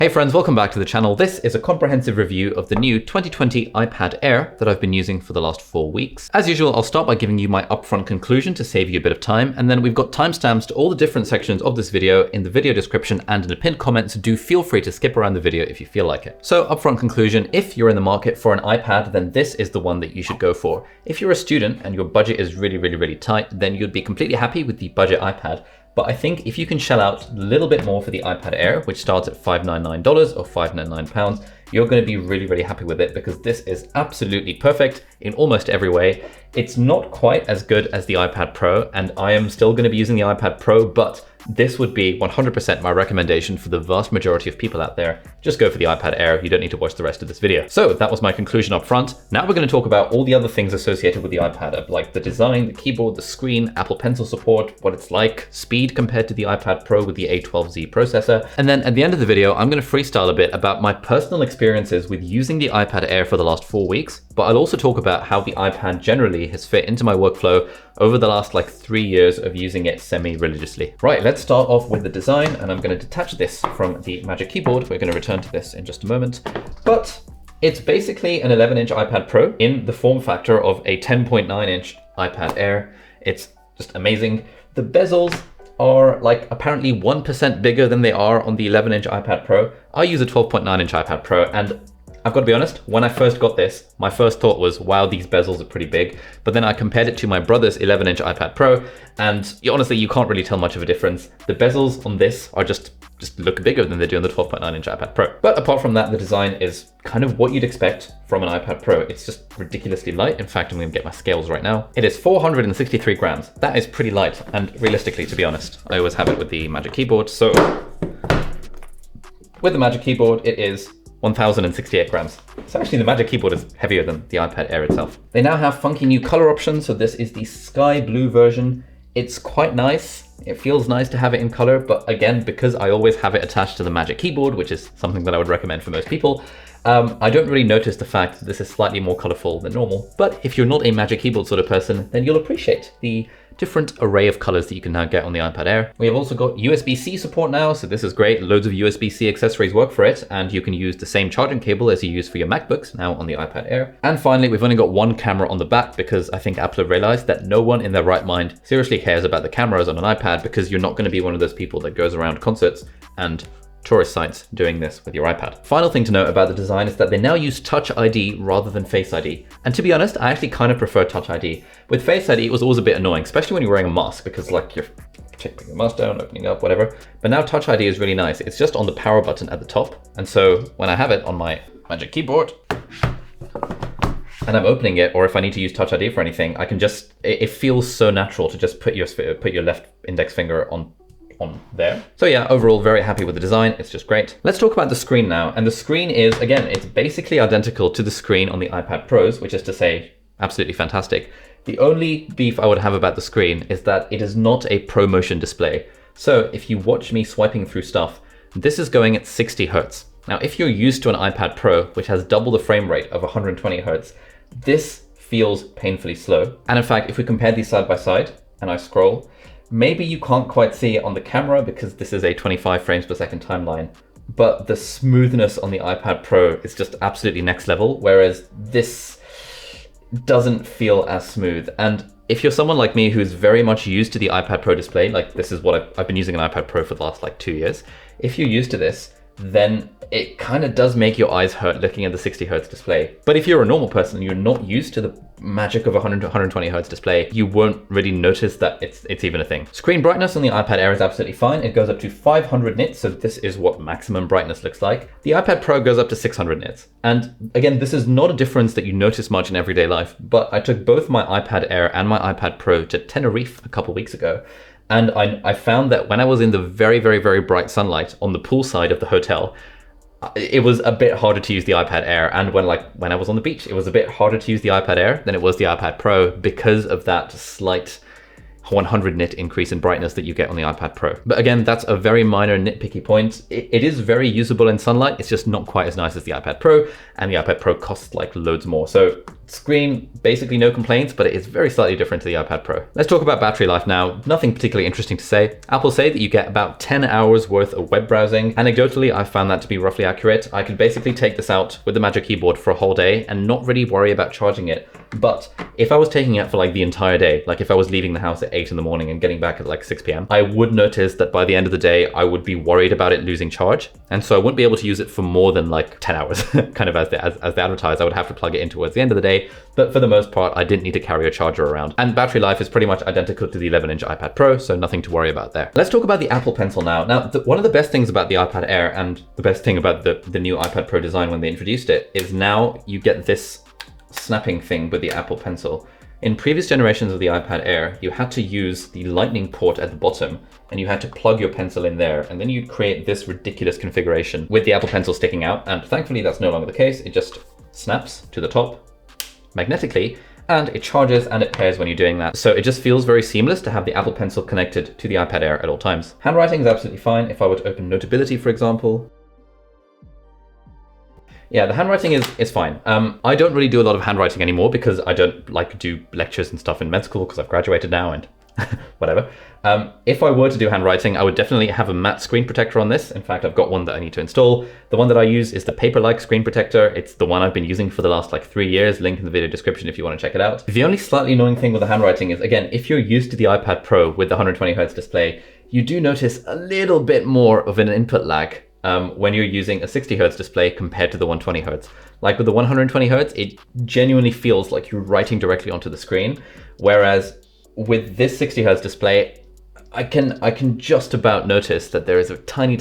Hey friends, welcome back to the channel. This is a comprehensive review of the new 2020 iPad Air that I've been using for the last 4 weeks. As usual, I'll start by giving you my upfront conclusion to save you a bit of time, and then we've got timestamps to all the different sections of this video in the video description and in the pinned comments, so do feel free to skip around the video if you feel like it. So upfront conclusion, if you're in the market for an iPad, then this is the one that you should go for. If you're a student and your budget is really tight, then you'd be completely happy with the budget iPad. But I think if you can shell out a little bit more for the iPad Air, which starts at $599 or £599, you're going to be really happy with it because this is absolutely perfect in almost every way. It's not quite as good as the iPad Pro, and I am still going to be using the iPad Pro, but this would be 100% my recommendation for the vast majority of people out there. Just go for the iPad Air. You don't need to watch the rest of this video. So that was my conclusion up front. Now we're going to talk about all the other things associated with the iPad, like the design, the keyboard, the screen, Apple Pencil support, what it's like, speed compared to the iPad Pro with the A12Z processor. And then at the end of the video, I'm going to freestyle a bit about my personal experiences with using the iPad Air for the last 4 weeks, but I'll also talk about how the iPad generally has fit into my workflow over the last 3 years of using it semi-religiously. Right, let's start off with the design, and I'm going to detach this from the Magic Keyboard. We're going to return to this in just a moment, but it's basically an 11-inch iPad Pro in the form factor of a 10.9-inch iPad Air. It's just amazing. The bezels are apparently 1% bigger than they are on the 11-inch iPad Pro. I use a 12.9-inch iPad Pro, and I've got to be honest, when I first got this, my first thought was, wow, these bezels are pretty big. But then I compared it to my brother's 11-inch iPad Pro, and honestly, you can't really tell much of a difference. The bezels on this are just look bigger than they do on the 12.9-inch iPad Pro. But apart from that, the design is kind of what you'd expect from an iPad Pro. It's just ridiculously light. In fact, I'm going to get my scales right now. It is 463 grams. That is pretty light, and realistically, to be honest, I always have it with the Magic Keyboard. So with the Magic Keyboard, it is 1,068 grams. So actually the Magic Keyboard is heavier than the iPad Air itself. They now have funky new color options. So this is the sky blue version. It's quite nice. It feels nice to have it in color, but again, because I always have it attached to the Magic Keyboard, which is something that I would recommend for most people, I don't really notice the fact that this is slightly more colorful than normal. But if you're not a Magic Keyboard sort of person, then you'll appreciate the different array of colors that you can now get on the iPad Air. We have also got USB-C support now, so this is great. Loads of USB-C accessories work for it, and you can use the same charging cable as you use for your MacBooks now on the iPad Air. And finally, we've only got one camera on the back because I think Apple have realized that no one in their right mind seriously cares about the cameras on an iPad, because you're not going to be one of those people that goes around concerts and tourist sites doing this with your iPad. Final thing to note about the design is that they now use Touch ID rather than Face ID. And to be honest, I actually kind of prefer Touch ID. With Face ID, it was always a bit annoying, especially when you're wearing a mask, because you're taking the mask down, opening up, whatever. But now Touch ID is really nice. It's just on the power button at the top. And so when I have it on my Magic Keyboard and I'm opening it, or if I need to use Touch ID for anything, I can just, it feels so natural to just put your left index finger on there. So yeah, overall very happy with the design. It's just great. Let's talk about the screen now. And the screen is, again, it's basically identical to the screen on the iPad Pros, which is to say, absolutely fantastic. The only beef I would have about the screen is that it is not a ProMotion display. So if you watch me swiping through stuff, this is going at 60 Hertz. Now, if you're used to an iPad Pro, which has double the frame rate of 120 Hertz, this feels painfully slow. And in fact, if we compare these side by side and I scroll, maybe you can't quite see it on the camera because this is a 25 frames per second timeline, but the smoothness on the iPad Pro is just absolutely next level, whereas this doesn't feel as smooth. And if you're someone like me who's very much used to the iPad Pro display, this is what I've been using an iPad Pro for the last 2 years, if you're used to this, then it kind of does make your eyes hurt looking at the 60 Hertz display. But if you're a normal person and you're not used to the magic of a 120 Hertz display, you won't really notice that it's even a thing. Screen brightness on the iPad Air is absolutely fine. It goes up to 500 nits, so this is what maximum brightness looks like. The iPad Pro goes up to 600 nits. And again, this is not a difference that you notice much in everyday life, but I took both my iPad Air and my iPad Pro to Tenerife a couple weeks ago. And I found that when I was in the very bright sunlight on the pool side of the hotel, it was a bit harder to use the iPad Air. And when I was on the beach, it was a bit harder to use the iPad Air than it was the iPad Pro because of that slight 100 nit increase in brightness that you get on the iPad Pro. But again, that's a very minor nitpicky point. It is very usable in sunlight. It's just not quite as nice as the iPad Pro, and the iPad Pro costs loads more. So Screen, basically no complaints, but it is very slightly different to the iPad Pro. Let's talk about battery life now. Nothing particularly interesting to say. Apple say that you get about 10 hours worth of web browsing. Anecdotally, I found that to be roughly accurate. I could basically take this out with the Magic Keyboard for a whole day and not really worry about charging it. But if I was taking it for like the entire day, like if I was leaving the house at 8 in the morning and getting back at like 6 p.m., I would notice that by the end of the day, I would be worried about it losing charge. And so I wouldn't be able to use it for more than like 10 hours, kind of as they advertise. I would have to plug it in towards the end of the day. But for the most part, I didn't need to carry a charger around. And battery life is pretty much identical to the 11-inch iPad Pro, so nothing to worry about there. Let's talk about the Apple Pencil now. Now, one of the best things about the iPad Air and the best thing about the new iPad Pro design when they introduced it is now you get this snapping thing with the Apple Pencil. In previous generations of the iPad Air, you had to use the lightning port at the bottom and you had to plug your pencil in there, and then you'd create this ridiculous configuration with the Apple Pencil sticking out. And thankfully that's no longer the case. It just snaps to the top magnetically and it charges and it pairs when you're doing that. So it just feels very seamless to have the Apple Pencil connected to the iPad Air at all times. Handwriting is absolutely fine. If I were to open Notability, for example, yeah, the handwriting is fine. I don't really do a lot of handwriting anymore because I don't like to do lectures and stuff in med school because I've graduated now and whatever. If I were to do handwriting, I would definitely have a matte screen protector on this. In fact, I've got one that I need to install. The one that I use is the Paper-like screen protector. It's the one I've been using for the last like 3 years. Link in the video description if you want to check it out. The only slightly annoying thing with the handwriting is, again, if you're used to the iPad Pro with the 120Hz display, you do notice a little bit more of an input lag when you're using a 60Hz display compared to the 120Hz. Like with the 120Hz, it genuinely feels like you're writing directly onto the screen. Whereas with this 60Hz display, I can just about notice that there is a tiny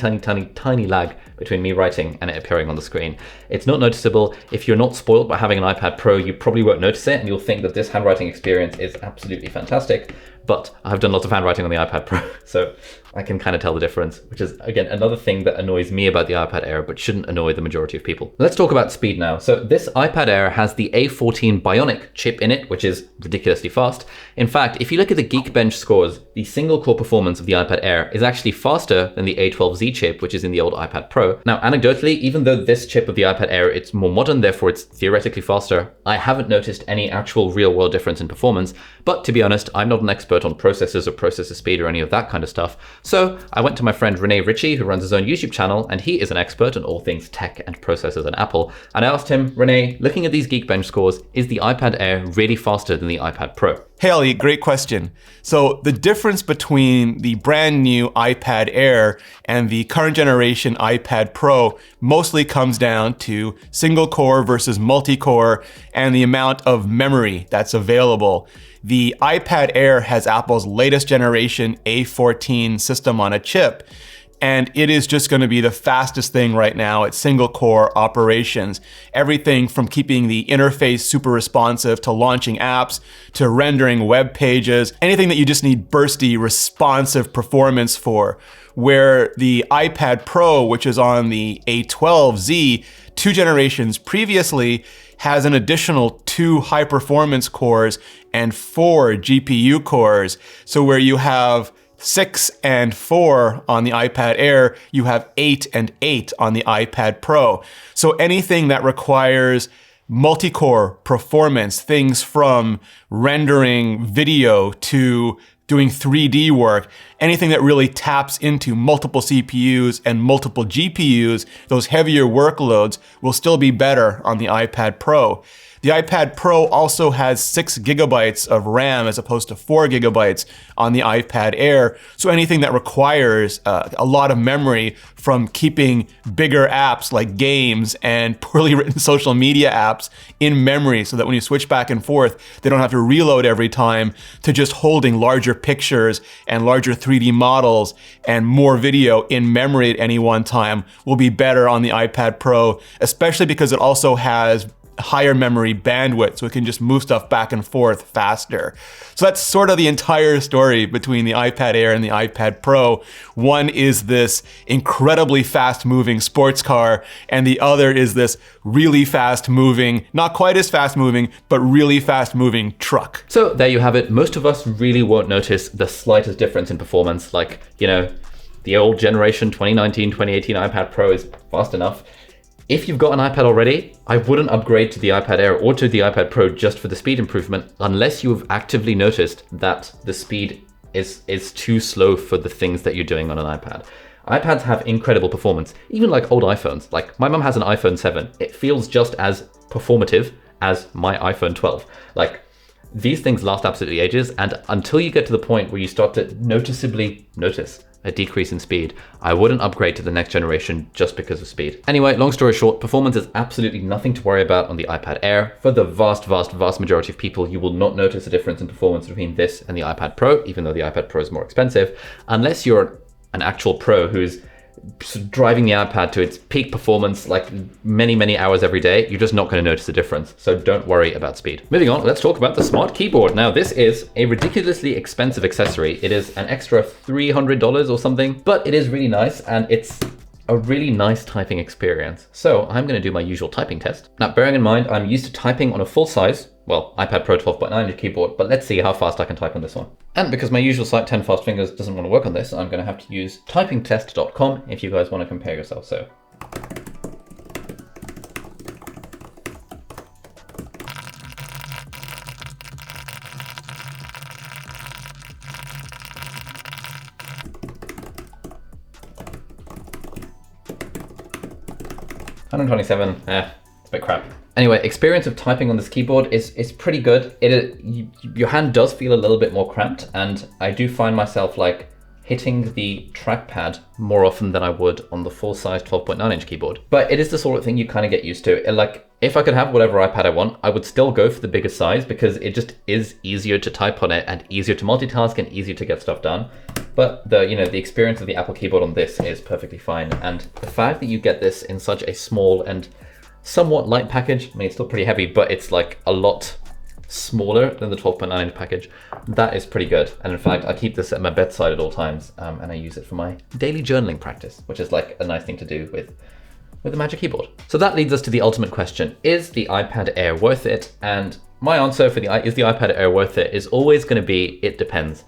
lag between me writing and it appearing on the screen. It's not noticeable. If you're not spoiled by having an iPad Pro, you probably won't notice it and you'll think that this handwriting experience is absolutely fantastic. But I've done lots of handwriting on the iPad Pro, so I can kind of tell the difference, which is, again, another thing that annoys me about the iPad Air, but shouldn't annoy the majority of people. Let's talk about speed now. So this iPad Air has the A14 Bionic chip in it, which is ridiculously fast. In fact, if you look at the Geekbench scores, the single core performance of the iPad Air is actually faster than the A12Z chip, which is in the old iPad Pro. Now, anecdotally, even though this chip of the iPad Air, it's more modern, therefore it's theoretically faster, I haven't noticed any actual real world difference in performance. But to be honest, I'm not an expert on processors or processor speed or any of that kind of stuff. So I went to my friend Rene Ritchie, who runs his own YouTube channel, and he is an expert on all things tech and processors and Apple. And I asked him, Rene, looking at these Geekbench scores, is the iPad Air really faster than the iPad Pro? Hey, Ali, great question. So the difference between the brand new iPad Air and the current generation iPad Pro mostly comes down to single core versus multi-core and the amount of memory that's available. The iPad Air has Apple's latest generation A14 system on a chip, and it is just going to be the fastest thing right now at single core operations. Everything from keeping the interface super responsive to launching apps to rendering web pages, anything that you just need bursty, responsive performance for. Where the iPad Pro, which is on the A12Z, 2 generations previously, has an additional 2 high performance cores and 4 GPU cores. So where you have 6 and 4 on the iPad Air, you have 8 and 8 on the iPad Pro. So anything that requires multi-core performance, things from rendering video to doing 3D work, anything that really taps into multiple CPUs and multiple GPUs, those heavier workloads will still be better on the iPad Pro. The iPad Pro also has 6 gigabytes of RAM as opposed to 4 gigabytes on the iPad Air. So anything that requires a lot of memory, from keeping bigger apps like games and poorly written social media apps in memory so that when you switch back and forth, they don't have to reload every time, to just holding larger pictures and larger 3D models and more video in memory at any one time, will be better on the iPad Pro, especially because it also has higher memory bandwidth, so it can just move stuff back and forth faster. So that's sort of the entire story between the iPad Air and the iPad Pro. One is this incredibly fast moving sports car, and the other is this really fast moving, not quite as fast moving, but really fast moving truck. So there you have it. Most of us really won't notice the slightest difference in performance. Like, you know, the old generation 2019, 2018 iPad Pro is fast enough. If you've got an iPad already, I wouldn't upgrade to the iPad Air or to the iPad Pro just for the speed improvement, unless you've actively noticed that the speed is too slow for the things that you're doing on an iPad. iPads have incredible performance, even like old iPhones. Like my mum has an iPhone 7. It feels just as performative as my iPhone 12. Like these things last absolutely ages, and until you get to the point where you start to noticeably notice a decrease in speed, I wouldn't upgrade to the next generation just because of speed. Anyway, long story short, performance is absolutely nothing to worry about on the iPad Air. For the vast majority of people, you will not notice a difference in performance between this and the iPad Pro, even though the iPad Pro is more expensive, unless you're an actual pro who's driving the iPad to its peak performance like many hours every day. You're just not going to notice a difference, so don't worry about speed. Moving on, let's talk about the smart keyboard. Now this is a ridiculously expensive accessory. It is an extra $300 or something, but it is really nice and it's a really nice typing experience. So I'm going to do my usual typing test. Now bearing in mind I'm used to typing on a full size, well, iPad Pro 12.9 keyboard, but let's see how fast I can type on this one. And because my usual site 10 fast fingers doesn't want to work on this, I'm going to have to use typingtest.com if you guys want to compare yourself. So $127, it's a bit crap. Anyway, experience of typing on this keyboard is pretty good. Your hand does feel a little bit more cramped, and I do find myself like hitting the trackpad more often than I would on the full-size 12.9-inch keyboard. But it is the sort of thing you kind of get used to. Like, if I could have whatever iPad I want, I would still go for the bigger size because it just is easier to type on it and easier to multitask and easier to get stuff done. But the experience of the Apple keyboard on this is perfectly fine. And the fact that you get this in such a small and somewhat light package, I mean, it's still pretty heavy, but it's like a lot smaller than the 12.9-inch package. That is pretty good. And in fact, I keep this at my bedside at all times, and I use it for my daily journaling practice, which is like a nice thing to do with the Magic Keyboard. So that leads us to the ultimate question. Is the iPad Air worth it? And my answer for is the iPad Air worth it is always going to be, it depends.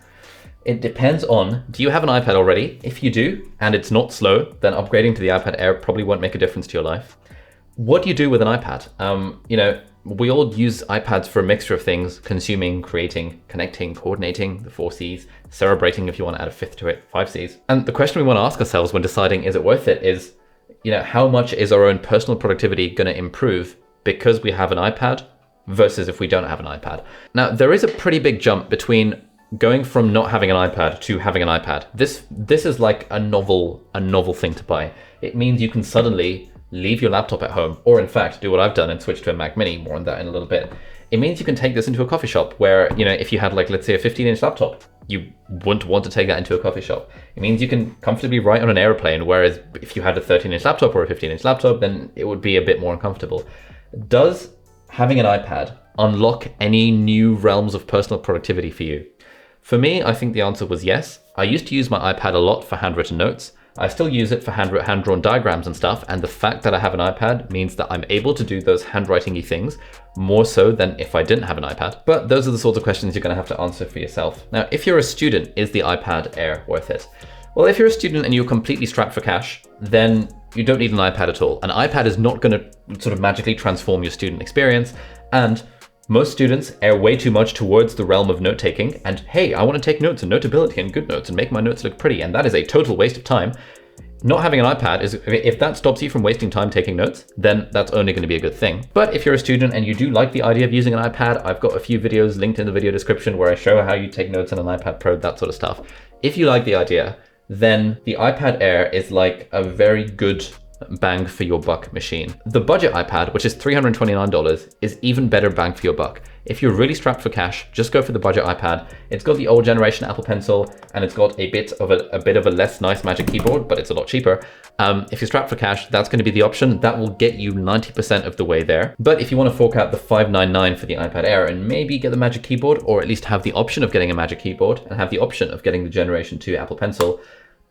It depends on, do you have an iPad already? If you do, and it's not slow, then upgrading to the iPad Air probably won't make a difference to your life. What do you do with an iPad? We all use iPads for a mixture of things: consuming, creating, connecting, coordinating, the 4 Cs, celebrating if you want to add a fifth to it, 5 Cs. And the question we want to ask ourselves when deciding is it worth it is, how much is our own personal productivity going to improve because we have an iPad versus if we don't have an iPad? Now, there is a pretty big jump between going from not having an iPad to having an iPad. This is like a novel thing to buy. It means you can suddenly leave your laptop at home, or in fact, do what I've done and switch to a Mac Mini, more on that in a little bit. It means you can take this into a coffee shop where, if you had like, let's say a 15-inch laptop, you wouldn't want to take that into a coffee shop. It means you can comfortably write on an airplane, whereas if you had a 13-inch laptop or a 15-inch laptop, then it would be a bit more uncomfortable. Does having an iPad unlock any new realms of personal productivity for you? For me, I think the answer was yes. I used to use my iPad a lot for handwritten notes. I still use it for hand-drawn diagrams and stuff, and the fact that I have an iPad means that I'm able to do those handwriting-y things more so than if I didn't have an iPad. But those are the sorts of questions you're going to have to answer for yourself. Now, if you're a student, is the iPad Air worth it? Well, if you're a student and you're completely strapped for cash, then you don't need an iPad at all. An iPad is not going to sort of magically transform your student experience, and most students err way too much towards the realm of note-taking, and hey, I want to take notes and Notability and GoodNotes and make my notes look pretty, and that is a total waste of time. Not having an iPad is, if that stops you from wasting time taking notes, then that's only going to be a good thing. But if you're a student and you do like the idea of using an iPad, I've got a few videos linked in the video description where I show how you take notes on an iPad Pro, that sort of stuff. If you like the idea, then the iPad Air is like a very good bang for your buck machine. The budget iPad, which is $329, is even better bang for your buck. If you're really strapped for cash, just go for the budget iPad. It's got the old generation Apple Pencil, and it's got a bit of a less nice Magic Keyboard, but it's a lot cheaper. If you're strapped for cash, that's going to be the option. That will get you 90% of the way there. But if you want to fork out the $599 for the iPad Air and maybe get the Magic Keyboard, or at least have the option of getting a Magic Keyboard and have the option of getting the Generation 2 Apple Pencil,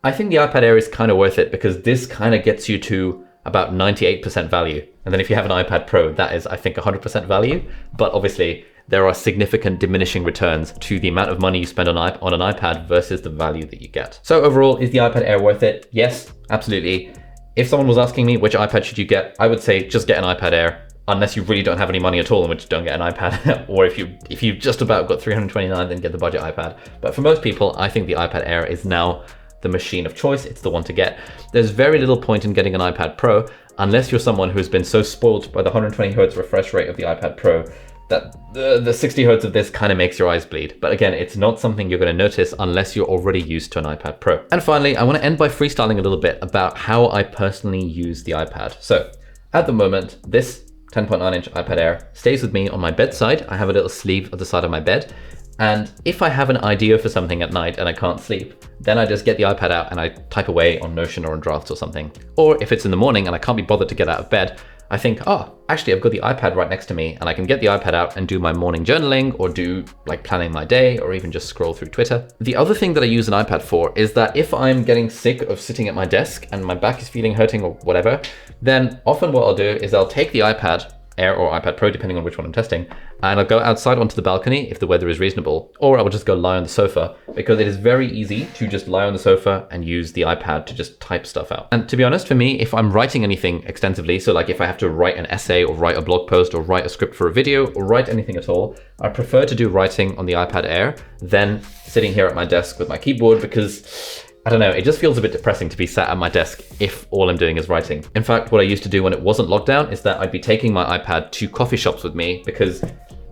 I think the iPad Air is kind of worth it because this kind of gets you to about 98% value. And then if you have an iPad Pro, that is, I think, 100% value. But obviously, there are significant diminishing returns to the amount of money you spend on an iPad versus the value that you get. So overall, is the iPad Air worth it? Yes, absolutely. If someone was asking me which iPad should you get, I would say just get an iPad Air, unless you really don't have any money at all, in which don't get an iPad. Or if you've just about got 329, then get the budget iPad. But for most people, I think the iPad Air is now the machine of choice. It's the one to get. There's very little point in getting an iPad Pro unless you're someone who's been so spoiled by the 120 Hz refresh rate of the iPad Pro that the 60 Hz of this kind of makes your eyes bleed. But again, it's not something you're going to notice unless you're already used to an iPad Pro. And finally, I want to end by freestyling a little bit about how I personally use the iPad. So at the moment, this 10.9-inch iPad Air stays with me on my bedside. I have a little sleeve at the side of my bed. And if I have an idea for something at night and I can't sleep, then I just get the iPad out and I type away on Notion or on Drafts or something. Or if it's in the morning and I can't be bothered to get out of bed, I think, oh, actually I've got the iPad right next to me and I can get the iPad out and do my morning journaling or do like planning my day or even just scroll through Twitter. The other thing that I use an iPad for is that if I'm getting sick of sitting at my desk and my back is feeling hurting or whatever, then often what I'll do is I'll take the iPad Air or iPad Pro, depending on which one I'm testing, and I'll go outside onto the balcony if the weather is reasonable, or I will just go lie on the sofa, because it is very easy to just lie on the sofa and use the iPad to just type stuff out. And to be honest, for me, if I'm writing anything extensively, so like if I have to write an essay or write a blog post or write a script for a video or write anything at all, I prefer to do writing on the iPad Air than sitting here at my desk with my keyboard, because I don't know, it just feels a bit depressing to be sat at my desk if all I'm doing is writing. In fact, what I used to do when it wasn't lockdown is that I'd be taking my iPad to coffee shops with me, because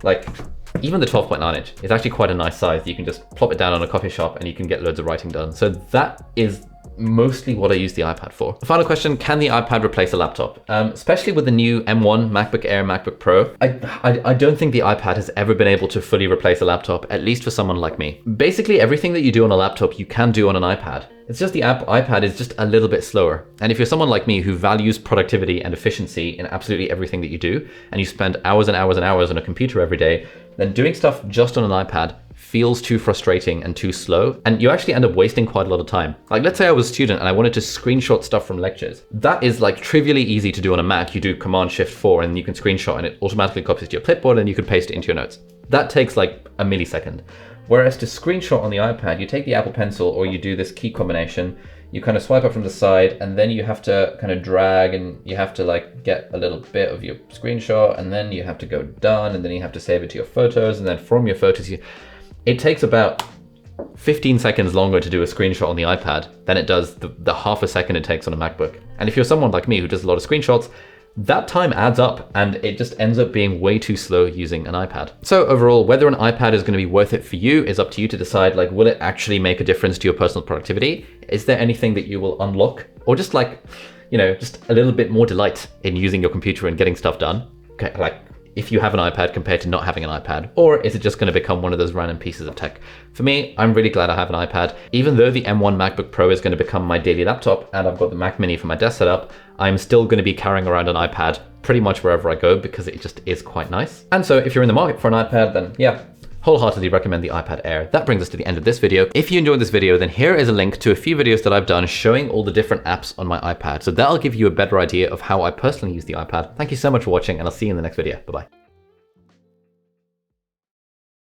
like even the 12.9-inch is actually quite a nice size. You can just plop it down on a coffee shop and you can get loads of writing done. So that is mostly what I use the iPad for. The final question, can the iPad replace a laptop? Especially with the new M1 MacBook Air, MacBook Pro, I don't think the iPad has ever been able to fully replace a laptop, at least for someone like me. Basically, everything that you do on a laptop, you can do on an iPad. It's just the iPad is just a little bit slower. And if you're someone like me who values productivity and efficiency in absolutely everything that you do, and you spend hours and hours and hours on a computer every day, then doing stuff just on an iPad feels too frustrating and too slow, and you actually end up wasting quite a lot of time. Like let's say I was a student and I wanted to screenshot stuff from lectures. That is like trivially easy to do on a Mac. You do Command-Shift-4 and you can screenshot and it automatically copies to your clipboard and you can paste it into your notes. That takes like a millisecond. Whereas to screenshot on the iPad, you take the Apple Pencil or you do this key combination, you kind of swipe up from the side and then you have to kind of drag and you have to like get a little bit of your screenshot and then you have to go done and then you have to save it to your photos and then from your photos it takes about 15 seconds longer to do a screenshot on the iPad than it does the half a second it takes on a MacBook. And if you're someone like me who does a lot of screenshots, that time adds up and it just ends up being way too slow using an iPad. So overall, whether an iPad is going to be worth it for you is up to you to decide. Like, will it actually make a difference to your personal productivity? Is there anything that you will unlock? Or just like, you know, just a little bit more delight in using your computer and getting stuff done? Okay, like if you have an iPad compared to not having an iPad, or is it just going to become one of those random pieces of tech? For me, I'm really glad I have an iPad. Even though the M1 MacBook Pro is going to become my daily laptop and I've got the Mac Mini for my desk setup, I'm still going to be carrying around an iPad pretty much wherever I go because it just is quite nice. And so if you're in the market for an iPad, then yeah, wholeheartedly recommend the iPad Air. That brings us to the end of this video. If you enjoyed this video, then here is a link to a few videos that I've done showing all the different apps on my iPad. So that'll give you a better idea of how I personally use the iPad. Thank you so much for watching and I'll see you in the next video. Bye-bye.